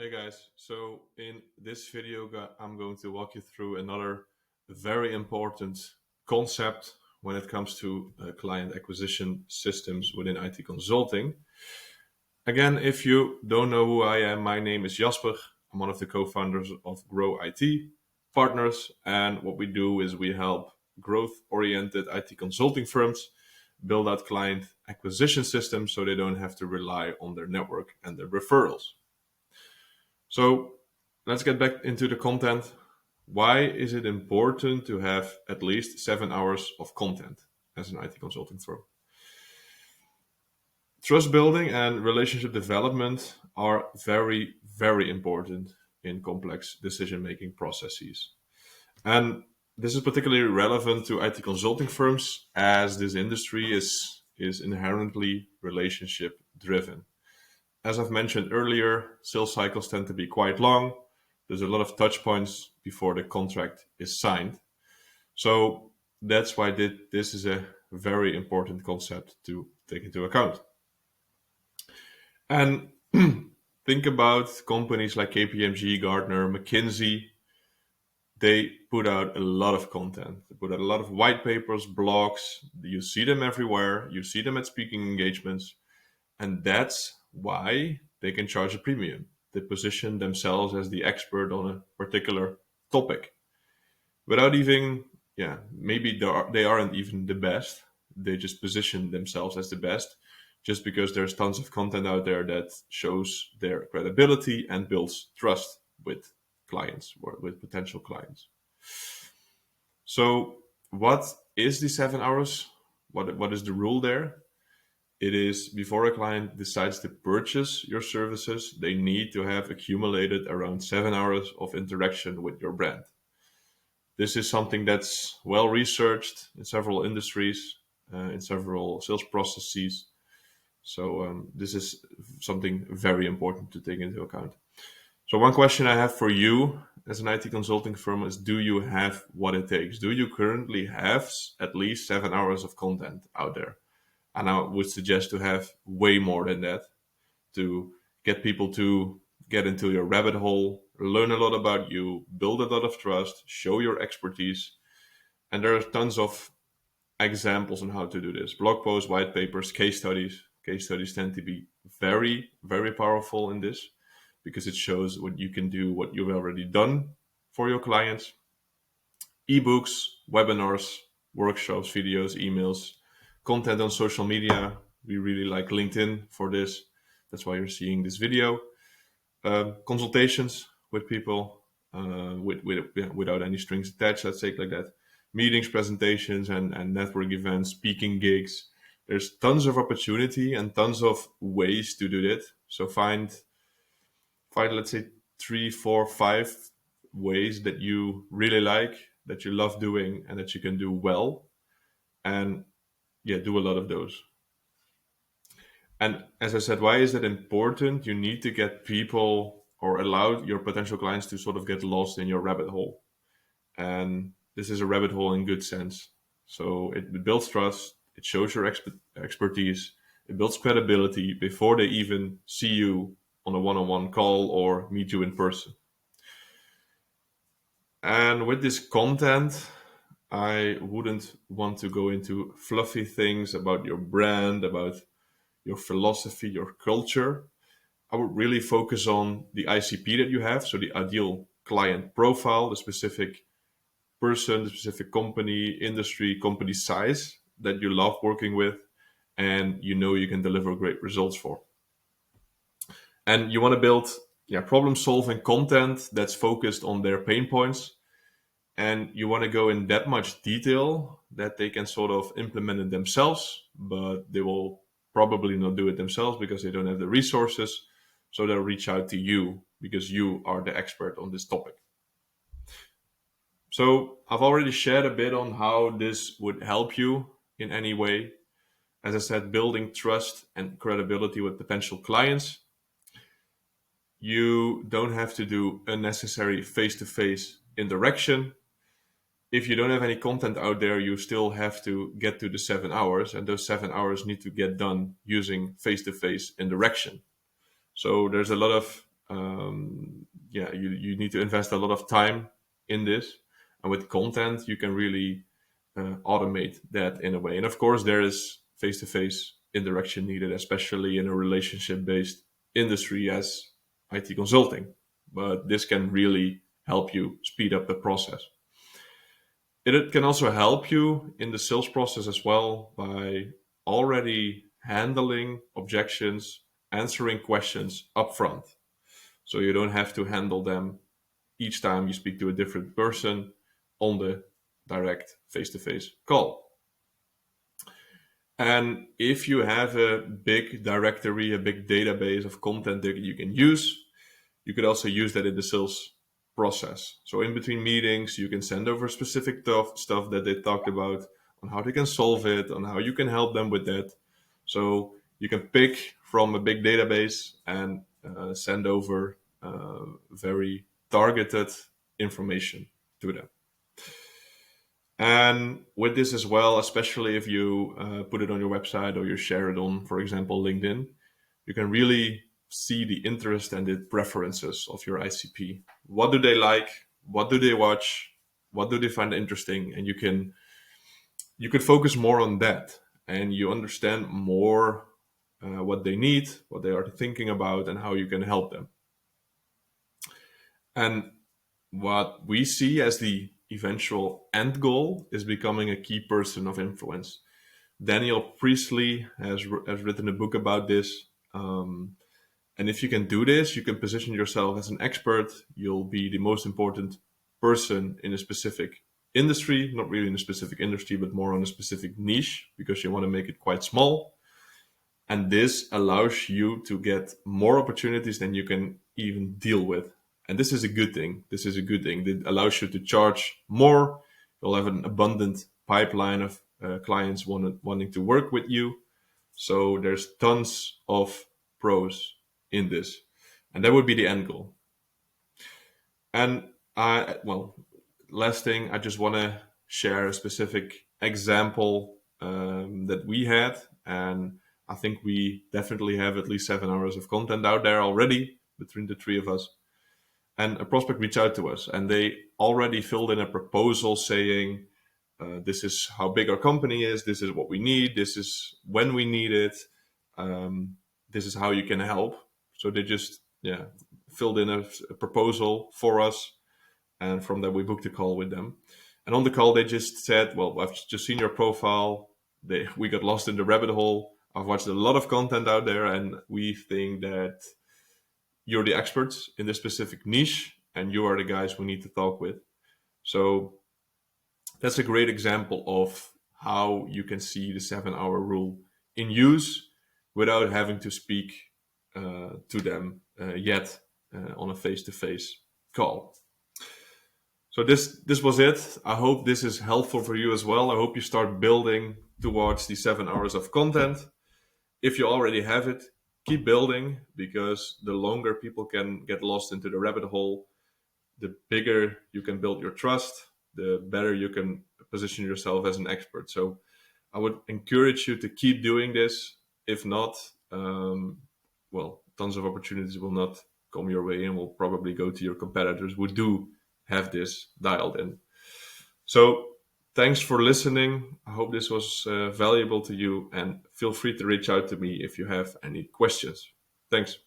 Hey guys, so in this video, I'm going to walk you through another very important concept when it comes to client acquisition systems within IT consulting. Again, if you don't know who I am, my name is Jasper. I'm one of the co-founders of Grow IT Partners, and what we do is we help growth-oriented IT consulting firms build out client acquisition systems so they don't have to rely on their network and their referrals. So let's get back into the content. Why is it important to have at least 7 hours of content as an IT consulting firm? Trust building and relationship development are very, very important in complex decision making processes. And this is particularly relevant to IT consulting firms as this industry is inherently relationship driven. As I've mentioned earlier, sales cycles tend to be quite long. There's a lot of touch points before the contract is signed. So that's why this is a very important concept to take into account. And think about companies like KPMG, Gartner, McKinsey. They put out a lot of content. They put out a lot of white papers, blogs. You see them everywhere. You see them at speaking engagements. And that's why they can charge a premium. They position themselves as the expert on a particular topic without even, maybe they aren't even the best. They just position themselves as the best just because there's tons of content out there that shows their credibility and builds trust with clients or with potential clients. So, what is the 7 hours? What is the rule there? It is before a client decides to purchase your services, they need to have accumulated around 7 hours of interaction with your brand. This is something that's well researched in several industries, in several sales processes. So this is something very important to take into account. So one question I have for you as an IT consulting firm is, do you have what it takes? Do you currently have at least 7 hours of content out there? And I would suggest to have way more than that to get people to get into your rabbit hole, learn a lot about you, build a lot of trust, show your expertise. And there are tons of examples on how to do this. Blog posts, white papers, case studies. Case studies tend to be very, very powerful in this because it shows what you can do, what you've already done for your clients. Ebooks, webinars, workshops, videos, emails, content on social media. We really like LinkedIn for this. That's why you're seeing this video. Consultations with people without any strings attached, let's say it like that. Meetings, presentations, and network events, speaking gigs. There's tons of opportunity and tons of ways to do it. So find let's say 3, 4, 5 ways that you really like, that you love doing, and that you can do well. And do a lot of those. And as I said, why is that important? You need to get people or allow your potential clients to sort of get lost in your rabbit hole. And this is a rabbit hole in good sense. So it builds trust, it shows your expertise, it builds credibility before they even see you on a one-on-one call or meet you in person. And with this content, I wouldn't want to go into fluffy things about your brand, about your philosophy, your culture. I would really focus on the ICP that you have, so the ideal client profile, the specific person, the specific company, industry, company size that you love working with, and you know you can deliver great results for. And you want to build problem-solving content that's focused on their pain points, and you want to go in that much detail that they can sort of implement it themselves, but they will probably not do it themselves because they don't have the resources. So they'll reach out to you because you are the expert on this topic. So I've already shared a bit on how this would help you in any way. As I said, building trust and credibility with potential clients. You don't have to do unnecessary face-to-face interaction. If you don't have any content out there, you still have to get to the 7 hours, and those 7 hours need to get done using face-to-face interaction. So there's a lot of you need to invest a lot of time in this. And with content, you can really automate that in a way. And of course, there is face to face interaction needed, especially in a relationship based industry as IT consulting. But this can really help you speed up the process. It can also help you in the sales process as well by already handling objections, answering questions upfront. So you don't have to handle them each time you speak to a different person on the direct face to face call. And if you have a big directory, a big database of content that you can use, you could also use that in the sales process. So in between meetings, you can send over specific stuff that they talked about on how they can solve it, on how you can help them with that. So you can pick from a big database and send over very targeted information to them. And with this as well, especially if you put it on your website or you share it on, for example, LinkedIn, you can really see the interest and the preferences of your ICP. What do they like? What do they watch? What do they find interesting? And you could focus more on that, and you understand more what they need, what they are thinking about, and how you can help them. And what we see as the eventual end goal is becoming a key person of influence. Daniel Priestley has written a book about this. And if you can do this, you can position yourself as an expert. You'll be the most important person in a specific industry, not really in a specific industry, but more on a specific niche, because you want to make it quite small. And this allows you to get more opportunities than you can even deal with. And this is a good thing. This is a good thing. It allows you to charge more. You'll have an abundant pipeline of clients wanting to work with you. So there's tons of pros in this. And that would be the end goal. And last thing, I just want to share a specific example that we had. And I think we definitely have at least 7 hours of content out there already between the three of us. And a prospect reached out to us, and they already filled in a proposal saying, this is how big our company is, this is what we need, this is when we need it, this is how you can help. So they just filled in a proposal for us, and from that we booked a call with them. And on the call they just said, well, I've just seen your profile, we got lost in the rabbit hole, I've watched a lot of content out there, and we think that you're the experts in this specific niche, and you are the guys we need to talk with. So that's a great example of how you can see the 7-hour rule in use without having to speak to them yet on a face-to-face call. So this was it. I hope this is helpful for you as well. I hope you start building towards the 7 hours of content. If you already have it, keep building, because the longer people can get lost into the rabbit hole, the bigger you can build your trust, the better you can position yourself as an expert. So I would encourage you to keep doing this. If not, tons of opportunities will not come your way and will probably go to your competitors who do have this dialed in. So thanks for listening. I hope this was valuable to you, and feel free to reach out to me if you have any questions. Thanks.